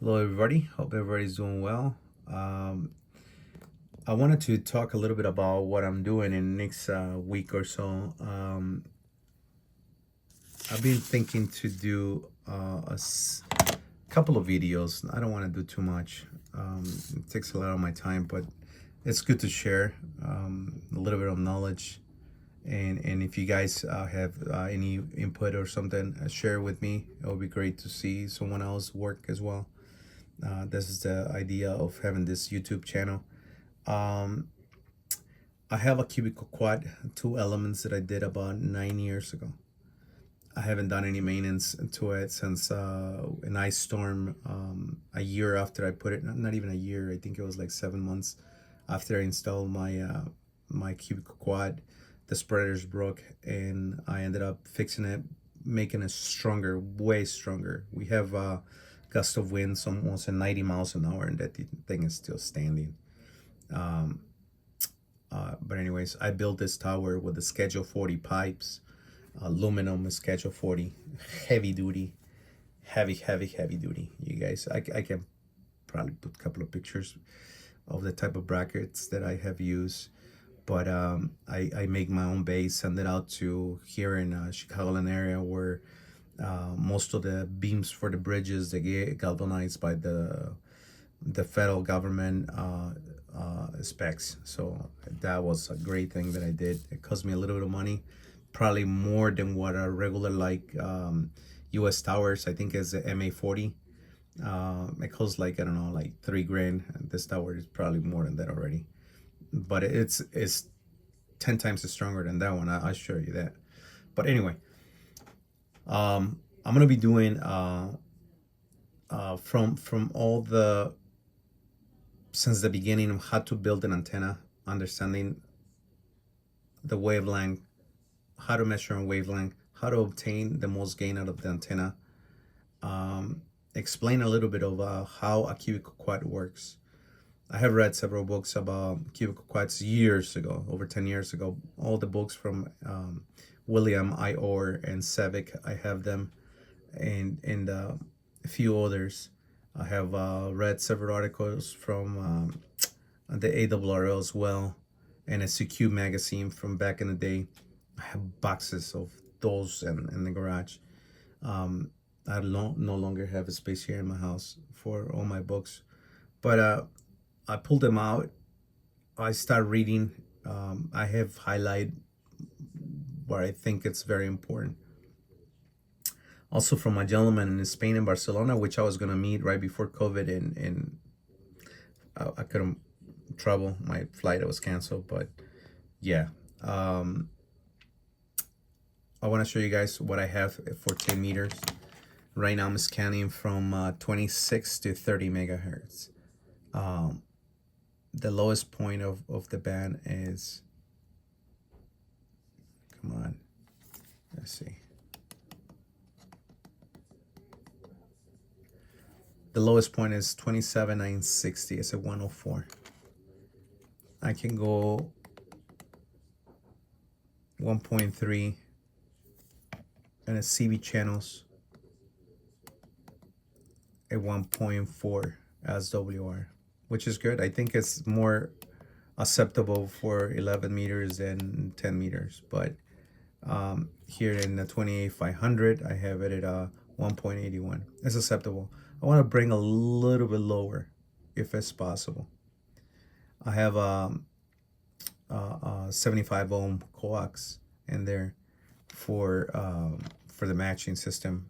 Hello, everybody. Hope everybody's doing well. Um, I wanted to talk a little bit about what I'm doing in the next week or so. I've been thinking to do couple of videos. I don't want to do too much. It takes a lot of my time, but it's good to share a little bit of knowledge. And if you guys have any input or something, share with me. It would be great to see someone else work as well. This is the idea of having this YouTube channel. Um, I have a cubical quad, two elements that I did about 9 years ago. I haven't done any maintenance to it since an ice storm a year after I put it. Not even a year. I think it was like 7 months after I installed my cubical quad. The spreaders broke, and I ended up fixing it, making it stronger, way stronger. We have gust of winds almost at 90 miles an hour, and that thing is still standing. Um, but anyways, I built this tower with the Schedule 40 pipes, aluminum Schedule 40, heavy duty, heavy duty. You guys, I can probably put a couple of pictures of the type of brackets that I have used. But I make my own base, send it out to here in Chicagoland area where most of the beams for the bridges they get galvanized by the federal government specs. So that was a great thing that I did. It cost me a little bit of money, probably more than what a regular like U.S. towers. I think is the MA40. It costs like I don't know, like $3,000. This tower is probably more than that already, but it's 10 times stronger than that one. I assure you that. But anyway, I'm gonna be doing from all the since the beginning of how to build an antenna, understanding the wavelength, how to measure a wavelength, how to obtain the most gain out of the antenna. Explain a little bit of how a cubical quad works. I have read several books about cubical quads years ago, over 10 years ago. All the books from William I. Orr and Savick, I have them, and a few others. I have read several articles from the ARRL as well, and a CQ magazine from back in the day. I have boxes of those in the garage. Um, I no longer have a space here in my house for all my books, but I pulled them out. I start reading. I have highlight where I think it's very important. Also from a gentleman in Spain in Barcelona, which I was gonna meet right before COVID, and I couldn't travel. My flight was canceled, but yeah. Um, I want to show you guys what I have at 14 meters. Right now I'm scanning from 26 to 30 megahertz. Um, the lowest point of the band is, come on, let's see. The lowest point is 27,960. It's a 104. I can go 1.3 and a CB channels at 1.4 as WR, which is good. I think it's more acceptable for 11 meters than 10 meters. But here in the 28500, I have it at 1.81. It's acceptable. I want to bring a little bit lower if it's possible. I have a 75 ohm coax in there for the matching system.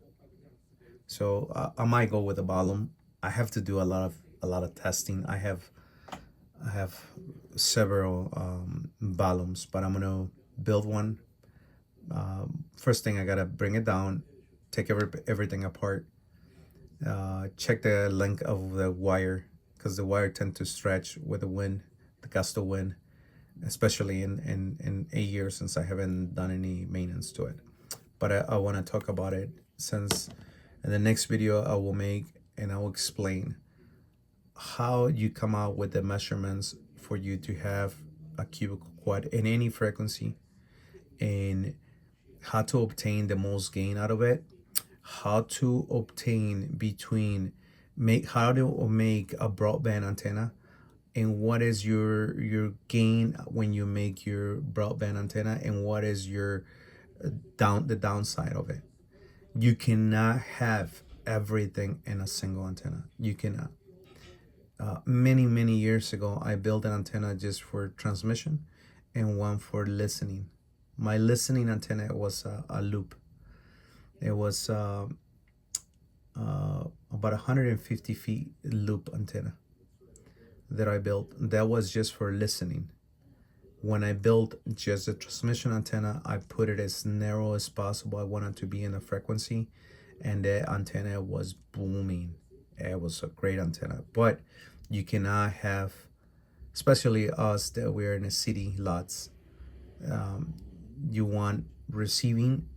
So I might go with a volume. I have to do a lot of testing. I have several volumes, but I'm gonna build one. First thing, I gotta bring it down, take everything apart, check the length of the wire, because the wire tend to stretch with the wind, the gust of wind, especially in 8 years since I haven't done any maintenance to it. But I want to talk about it since in the next video I will make, and I will explain how you come out with the measurements for you to have a cubical quad in any frequency, and how to obtain the most gain out of it, how to obtain between how to make a broadband antenna, and what is your gain when you make your broadband antenna, and what is your the downside of it. You cannot have everything in a single antenna. You cannot. Many years ago, I built an antenna just for transmission and one for listening. My listening antenna was a loop. It was about 150 feet loop antenna that I built. That was just for listening. When I built just a transmission antenna, I put it as narrow as possible. I wanted to be in the frequency, and the antenna was booming. It was a great antenna, but you cannot have, especially us that we're in the city lots. You want receiving,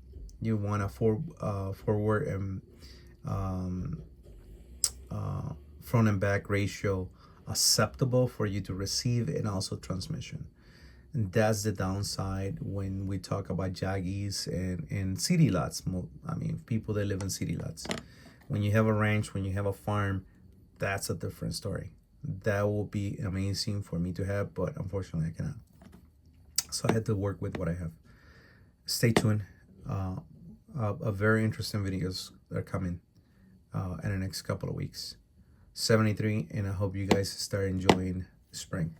you want a forward and front and back ratio acceptable for you to receive, and also transmission. And that's the downside when we talk about jaggies and city lots. I mean, people that live in city lots. When you have a ranch, when you have a farm, that's a different story. That will be amazing for me to have, but unfortunately I cannot. So I had to work with what I have. Stay tuned. A very interesting videos are coming in the next couple of weeks. 73, and I hope you guys start enjoying spring.